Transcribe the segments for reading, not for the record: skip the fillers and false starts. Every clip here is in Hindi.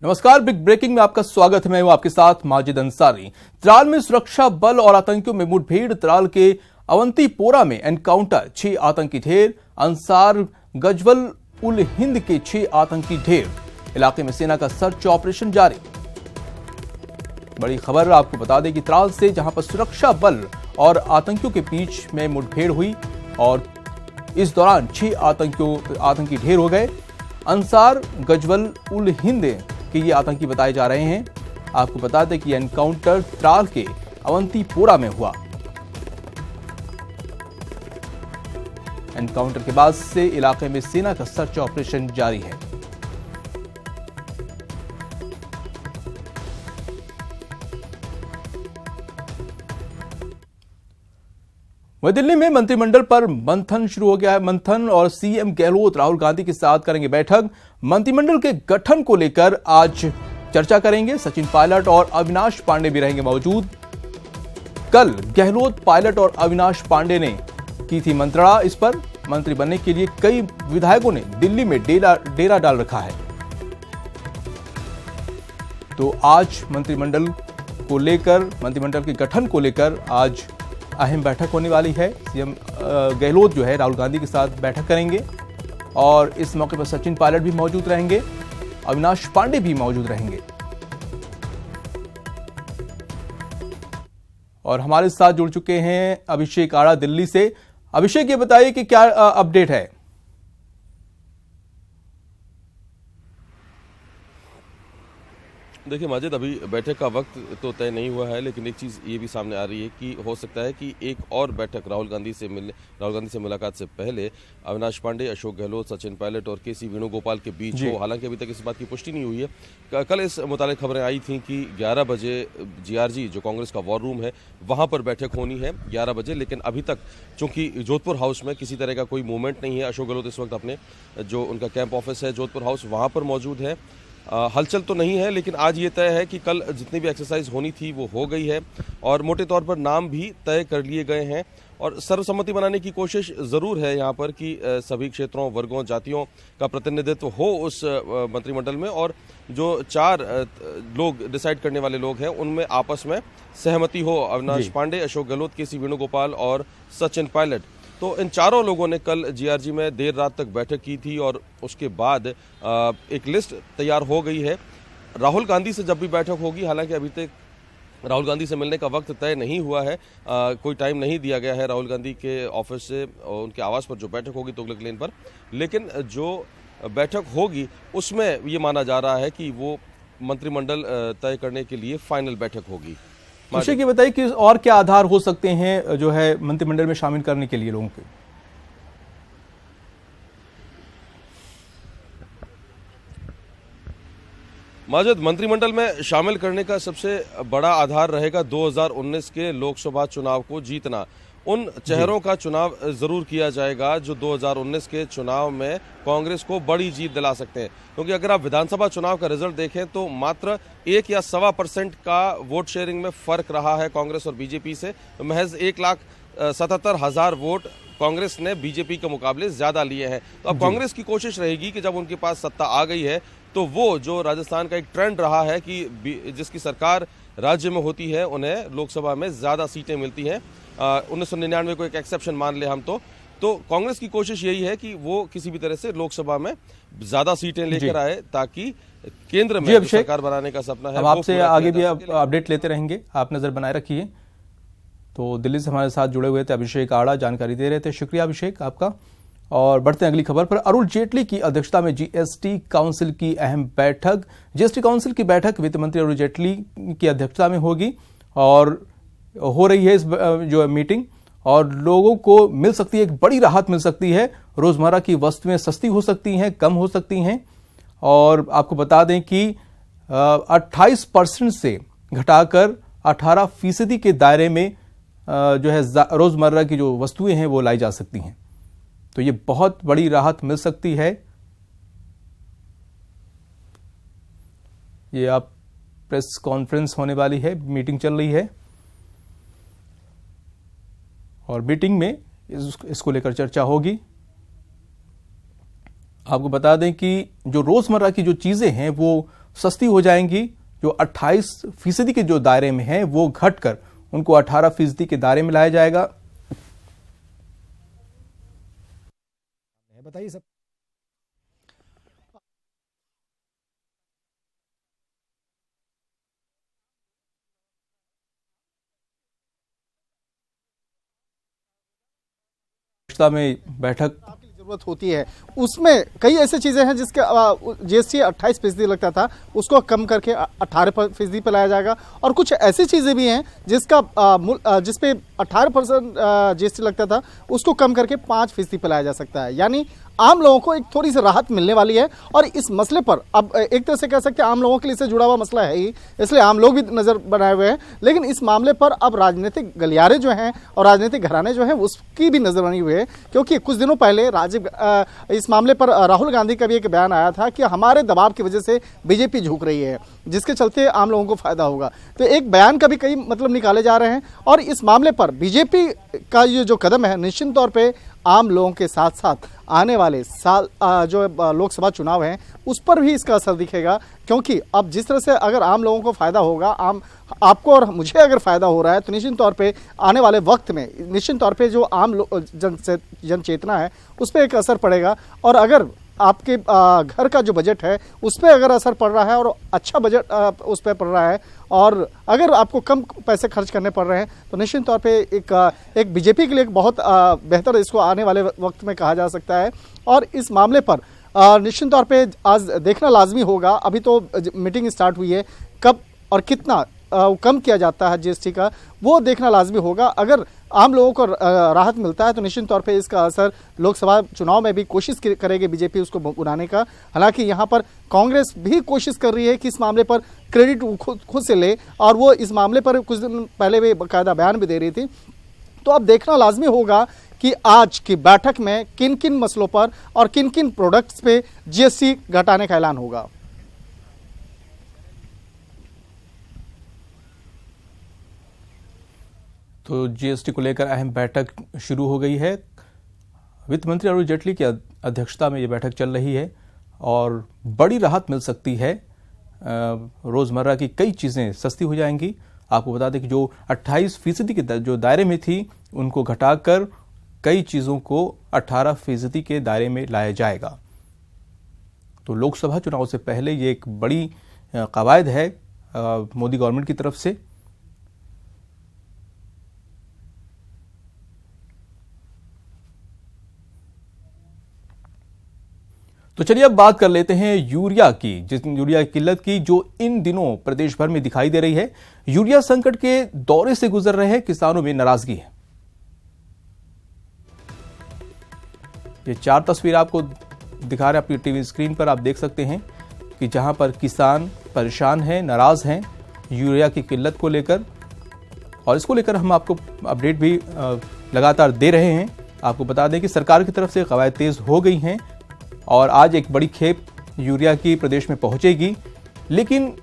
नमस्कार, बिग ब्रेकिंग में आपका स्वागत है। मैं हूं आपके साथ माजिद अंसारी। त्राल में सुरक्षा बल और आतंकियों में मुठभेड़। त्राल के अवंतीपोरा में एनकाउंटर, 6 आतंकी ढेर। अंसार गजवल उल हिंद के 6 आतंकी ढेर। इलाके में सेना का सर्च ऑपरेशन जारी। बड़ी खबर आपको बता दें कि त्राल से जहां पर सुरक्षा बल और आतंकियों के बीच में मुठभेड़ हुई और इस दौरान 6 आतंकी ढेर हो गए। अंसार गजवल उल हिंद कि ये आतंकी बताए जा रहे हैं। आपको बता दें कि एनकाउंटर त्राल के अवंतीपोरा में हुआ। एनकाउंटर के बाद से इलाके में सेना का सर्च ऑपरेशन जारी है। वहीं दिल्ली में मंत्रिमंडल पर मंथन शुरू हो गया है। मंथन और सीएम गहलोत राहुल गांधी के साथ करेंगे बैठक। मंत्रिमंडल के गठन को लेकर आज चर्चा करेंगे। सचिन पायलट और अविनाश पांडे भी रहेंगे मौजूद। कल गहलोत, पायलट और अविनाश पांडे ने की थी मंत्रणा। इस पर मंत्री बनने के लिए कई विधायकों ने दिल्ली में डेरा डाल रखा है। तो आज मंत्रिमंडल के गठन को लेकर आज अहम बैठक होने वाली है। सीएम गहलोत जो है राहुल गांधी के साथ बैठक करेंगे और इस मौके पर सचिन पायलट भी मौजूद रहेंगे, अविनाश पांडे भी मौजूद रहेंगे। और हमारे साथ जुड़ चुके हैं अभिषेक आड़ा दिल्ली से। अभिषेक, ये बताइए कि क्या अपडेट है। देखिए माजिद, अभी बैठक का वक्त तो तय नहीं हुआ है, लेकिन एक चीज़ ये भी सामने आ रही है कि हो सकता है कि एक और बैठक राहुल गांधी से मुलाकात से पहले अविनाश पांडे, अशोक गहलोत, सचिन पायलट और केसी वेणुगोपाल के बीच हो। हालांकि अभी तक इस बात की पुष्टि नहीं हुई है। कल इस मुतालिक खबरें आई थी कि 11 बजे जीआरजी, जो कांग्रेस का वॉर रूम है, वहां पर बैठक होनी है 11 बजे। लेकिन अभी तक चूंकि जोधपुर हाउस में किसी तरह का कोई मूवमेंट नहीं है, अशोक गहलोत इस वक्त अपने जो उनका कैंप ऑफिस है जोधपुर हाउस, वहां पर मौजूद है। हलचल तो नहीं है, लेकिन आज ये तय है कि कल जितनी भी एक्सरसाइज होनी थी वो हो गई है और मोटे तौर पर नाम भी तय कर लिए गए हैं और सर्वसम्मति बनाने की कोशिश ज़रूर है यहाँ पर कि सभी क्षेत्रों, वर्गों, जातियों का प्रतिनिधित्व हो उस मंत्रिमंडल में और जो 4 लोग डिसाइड करने वाले लोग हैं उनमें आपस में सहमति हो। अविनाश पांडे, अशोक गहलोत, केसी वेणुगोपाल और सचिन पायलट। तो इन चारों लोगों ने कल जीआरजी में देर रात तक बैठक की थी और उसके बाद एक लिस्ट तैयार हो गई है। राहुल गांधी से जब भी बैठक होगी, हालांकि अभी तक राहुल गांधी से मिलने का वक्त तय नहीं हुआ है, कोई टाइम नहीं दिया गया है राहुल गांधी के ऑफिस से उनके आवास पर जो बैठक होगी तुगलक लेन पर, लेकिन जो बैठक होगी उसमें ये माना जा रहा है कि वो मंत्रिमंडल तय करने के लिए फाइनल बैठक होगी। अभिषेक, ये बताइए कि और क्या आधार हो सकते हैं जो है मंत्रिमंडल में शामिल करने के लिए लोगों के। माजिद, मंत्रिमंडल में शामिल करने का सबसे बड़ा आधार रहेगा 2019 के लोकसभा चुनाव को जीतना। उन चेहरों का चुनाव जरूर किया जाएगा जो 2019 के चुनाव में कांग्रेस को बड़ी जीत दिला सकते हैं, क्योंकि अगर आप विधानसभा चुनाव का रिजल्ट देखें तो मात्र 1 या 1.25% का वोट शेयरिंग में फर्क रहा है कांग्रेस और बीजेपी से। महज 1,77,000 वोट कांग्रेस ने बीजेपी के मुकाबले ज्यादा लिए हैं। तो अब कांग्रेस की कोशिश रहेगी कि जब उनके पास सत्ता आ गई है तो वो जो राजस्थान का एक ट्रेंड रहा है कि जिसकी सरकार राज्य में होती है उन्हें लोकसभा में ज्यादा सीटें मिलती हैं, 1999 को एक एक्सेप्शन मान ले हम तो कांग्रेस की कोशिश यही है कि वो किसी भी तरह से लोकसभा में ज्यादा सीटें लेकर आए ताकि केंद्र में सरकार बनाने का सपना है। अब आपसे आगे भी अपडेट लेते रहेंगे, आप नजर बनाए रखिए। तो दिल्ली से हमारे साथ जुड़े हुए थे अभिषेक आड़ा, जानकारी दे रहे थे। शुक्रिया अभिषेक आपका। और बढ़ते हैं अगली खबर पर। अरुण जेटली की अध्यक्षता में जीएसटी काउंसिल की अहम बैठक। जीएसटी काउंसिल की बैठक वित्त मंत्री अरुण जेटली की अध्यक्षता में होगी और हो रही है इस जो मीटिंग, और लोगों को मिल सकती है, एक बड़ी राहत मिल सकती है। रोजमर्रा की वस्तुएं सस्ती हो सकती हैं, कम हो सकती हैं। और आपको बता दें कि 28% से घटाकर 18% के दायरे में जो है रोजमर्रा की जो वस्तुएं हैं वो लाई जा सकती हैं। तो ये बहुत बड़ी राहत मिल सकती है। ये आप प्रेस कॉन्फ्रेंस होने वाली है, मीटिंग चल रही है और मीटिंग में इसको लेकर चर्चा होगी। आपको बता दें कि जो रोजमर्रा की जो चीजें हैं वो सस्ती हो जाएंगी। जो 28% के जो दायरे में हैं वो घटकर उनको 18% के दायरे में लाया जाएगा। बताइए सब। में बैठक जरूरत होती है, उसमें कई ऐसी चीजें हैं जिसके जीएसटी 28% लगता था, उसको कम करके 18% पे लाया जाएगा। और कुछ ऐसी चीजें भी हैं जिसपे 18% जीएसटी लगता था, उसको कम करके 5% पे लाया जा सकता है। यानी आम लोगों को एक थोड़ी सी राहत मिलने वाली है। और इस मसले पर अब एक तरह से कह सकते हैं आम लोगों के लिए इससे जुड़ा हुआ मसला है ही, इसलिए आम लोग भी नजर बनाए हुए हैं। लेकिन इस मामले पर अब राजनीतिक गलियारे जो हैं और राजनीतिक घराने जो हैं उसकी भी नजर बनी हुई है, क्योंकि कुछ दिनों पहले इस मामले पर राहुल गांधी का भी एक बयान आया था कि हमारे दबाव की वजह से बीजेपी झुक रही है, जिसके चलते आम लोगों को फायदा होगा। तो एक बयान का भी कई मतलब निकाले जा रहे हैं। और इस मामले पर बीजेपी का ये जो कदम है, निश्चित तौर पर आम लोगों के साथ साथ आने वाले साल जो लोकसभा चुनाव हैं उस पर भी इसका असर दिखेगा। क्योंकि अब जिस तरह से अगर आम लोगों को फायदा होगा, आपको और मुझे अगर फायदा हो रहा है, तो निश्चित तौर पे आने वाले वक्त में निश्चित तौर पे जो आम जन चेतना है उस पर एक असर पड़ेगा। और अगर आपके घर का जो बजट है उस पर अगर असर पड़ रहा है और अच्छा बजट उस पर पड़ रहा है, और अगर आपको कम पैसे खर्च करने पड़ रहे हैं, तो निश्चित तौर पे एक बीजेपी के लिए एक बहुत बेहतर इसको आने वाले वक्त में कहा जा सकता है। और इस मामले पर निश्चित तौर पे आज देखना लाजमी होगा। अभी तो मीटिंग स्टार्ट हुई है, कब और कितना कम किया जाता है जीएसटी का, वो देखना लाजमी होगा। अगर आम लोगों को राहत मिलता है तो निश्चित तौर पे इसका असर लोकसभा चुनाव में भी कोशिश करेगी बीजेपी उसको बुलाने का। हालांकि यहाँ पर कांग्रेस भी कोशिश कर रही है कि इस मामले पर क्रेडिट खुद से ले, और वो इस मामले पर कुछ दिन पहले भी बाकायदा बयान भी दे रही थी। तो अब देखना लाजमी होगा कि आज की बैठक में किन किन मसलों पर और किन किन प्रोडक्ट्स पे जीएसटी घटाने का ऐलान होगा। तो जीएसटी को लेकर अहम बैठक शुरू हो गई है। वित्त मंत्री अरुण जेटली की अध्यक्षता में ये बैठक चल रही है और बड़ी राहत मिल सकती है। रोजमर्रा की कई चीजें सस्ती हो जाएंगी। आपको बता दें कि जो 28% के जो दायरे में थी उनको घटाकर कई चीजों को 18% के दायरे में लाया जाएगा। तो लोकसभा चुनाव से पहले ये एक बड़ी कवायद है मोदी गवर्नमेंट की तरफ से। तो चलिए अब बात कर लेते हैं यूरिया की, यूरिया की किल्लत की जो इन दिनों प्रदेश भर में दिखाई दे रही है। यूरिया संकट के दौरे से गुजर रहे हैं किसानों में नाराजगी है। ये 4 तस्वीर आपको दिखा रहे हैं अपनी टीवी स्क्रीन पर, आप देख सकते हैं कि जहां पर किसान परेशान हैं, नाराज हैं यूरिया की किल्लत को लेकर। और इसको लेकर हम आपको अपडेट भी लगातार दे रहे हैं। आपको बता दें कि सरकार की तरफ से कवायद तेज हो गई हैं और आज एक बड़ी खेप यूरिया की प्रदेश में पहुंचेगी। लेकिन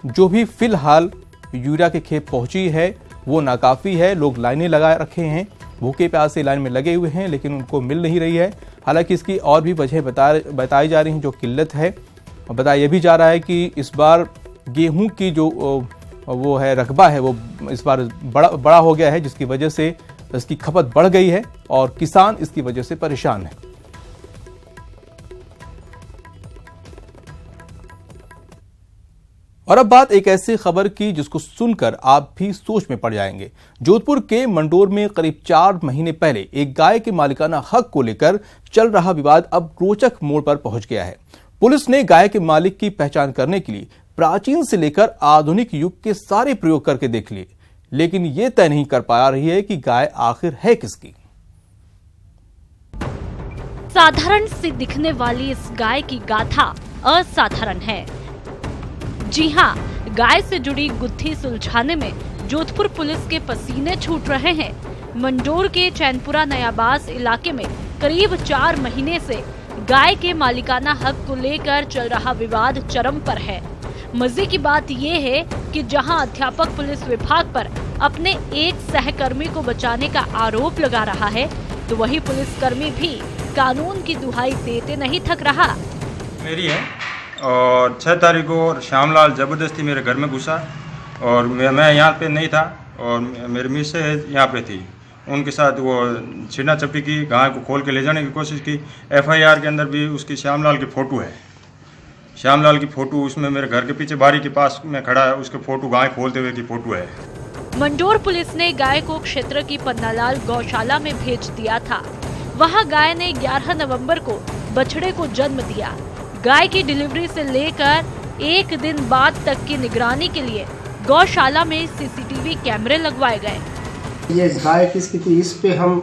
जो भी फिलहाल यूरिया की खेप पहुंची है वो नाकाफी है। लोग लाइनें लगा रखे हैं, भूखे प्यासे लाइन में लगे हुए हैं, लेकिन उनको मिल नहीं रही है। हालांकि इसकी और भी वजह बताई जा रही हैं जो किल्लत है। बताया यह भी जा रहा है कि इस बार गेहूं की जो वो है रकबा है वो इस बार बड़ा हो गया है, जिसकी वजह से इसकी खपत बढ़ गई है और किसान इसकी वजह से परेशान है। और अब बात एक ऐसी खबर की जिसको सुनकर आप भी सोच में पड़ जाएंगे। जोधपुर के मंडोर में करीब 4 महीने पहले एक गाय के मालिकाना हक को लेकर चल रहा विवाद अब रोचक मोड़ पर पहुंच गया है। पुलिस ने गाय के मालिक की पहचान करने के लिए प्राचीन से लेकर आधुनिक युग के सारे प्रयोग करके देख लिए, लेकिन ये तय नहीं कर पा रही है कि गाय आखिर है किसकी। साधारण सी दिखने वाली इस गाय की गाथा असाधारण है। जी हाँ, गाय से जुड़ी गुत्थी सुलझाने में जोधपुर पुलिस के पसीने छूट रहे हैं। मंडोर के चैनपुरा नयाबास इलाके में करीब 4 महीने से गाय के मालिकाना हक को लेकर चल रहा विवाद चरम पर है। मजे की बात ये है कि जहां अध्यापक पुलिस विभाग पर अपने एक सहकर्मी को बचाने का आरोप लगा रहा है, तो वही पुलिसकर्मी भी कानून की दुहाई देते नहीं थक रहा। मेरी है और 6 तारीख को श्यामलाल ज़बरदस्ती मेरे घर में घुसा और मैं यहाँ पे नहीं था और मेरी मिसेज यहाँ पे थी। उनके साथ वो छीना चपटी की, गाय को खोल के ले जाने की कोशिश की। FIR के अंदर भी उसकी श्यामलाल की फ़ोटो है। श्यामलाल की फ़ोटो उसमें मेरे घर के पीछे बारी के पास में खड़ा है, उसके फ़ोटो गाय खोलते हुए की फ़ोटो है। मंडोर पुलिस ने गाय को क्षेत्र की पन्नालाल गौशाला में भेज दिया था। वहां गाय ने 11 नवंबर को बछड़े को जन्म दिया। गाय की डिलीवरी से लेकर 1 दिन बाद तक की निगरानी के लिए गौशाला में CCTV कैमरे लगवाए गए। ये गाय किसकी थी इस पे हम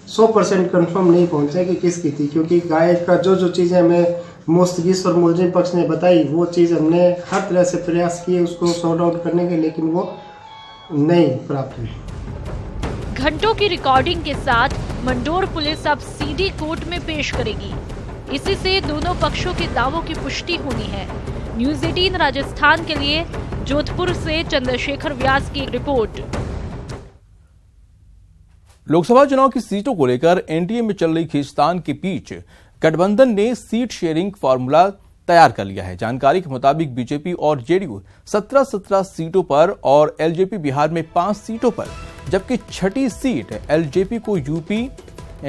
100% कंफर्म नहीं पहुंचे कि किसकी थी, क्योंकि गाय का जो चीज़ें हमें मुस्तगिस और मुलजिम पक्ष ने बताई वो चीज़ हमने हर तरह से प्रयास किए उसको सॉर्ट आउट करने के, लेकिन वो नहीं प्राप्त हुई। घंटों की रिकॉर्डिंग के साथ मंडोर पुलिस अब CD कोर्ट में पेश करेगी। इसी से दोनों पक्षों के दावों की पुष्टि होनी है। न्यूज़ 18 राजस्थान के लिए जोधपुर से चंद्रशेखर व्यास की रिपोर्ट। लोकसभा चुनाव की सीटों को लेकर एनडीए में चल रही खींचतान के बीच गठबंधन ने सीट शेयरिंग फार्मूला तैयार कर लिया है। जानकारी के मुताबिक बीजेपी और जेडीयू 17 सीटों पर और एलजेपी बिहार में 5 सीटों पर, जबकि 6ठी सीट एलजेपी को यूपी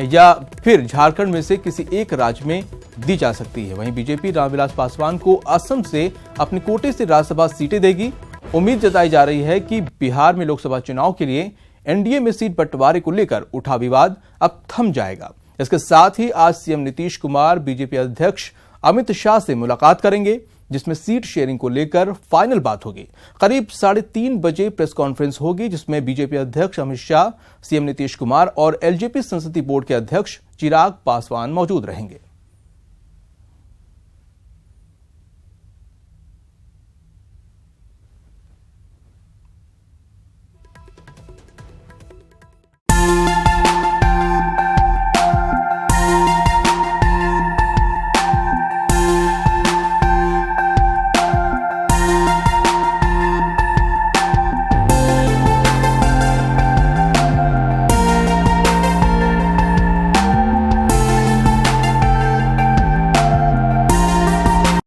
या फिर झारखंड में से किसी एक राज्य में दी जा सकती है। वहीं बीजेपी रामविलास पासवान को असम से अपने कोटे से राज्यसभा सीटें देगी। उम्मीद जताई जा रही है कि बिहार में लोकसभा चुनाव के लिए एनडीए में सीट बंटवारे को लेकर उठा विवाद अब थम जाएगा। इसके साथ ही आज सीएम नीतीश कुमार बीजेपी अध्यक्ष अमित शाह से मुलाकात करेंगे, जिसमें सीट शेयरिंग को लेकर फाइनल बात होगी। करीब 3:30 बजे प्रेस कॉन्फ्रेंस होगी, जिसमें बीजेपी अध्यक्ष अमित शाह, सीएम नीतीश कुमार और एलजेपी संसदीय बोर्ड के अध्यक्ष चिराग पासवान मौजूद रहेंगे।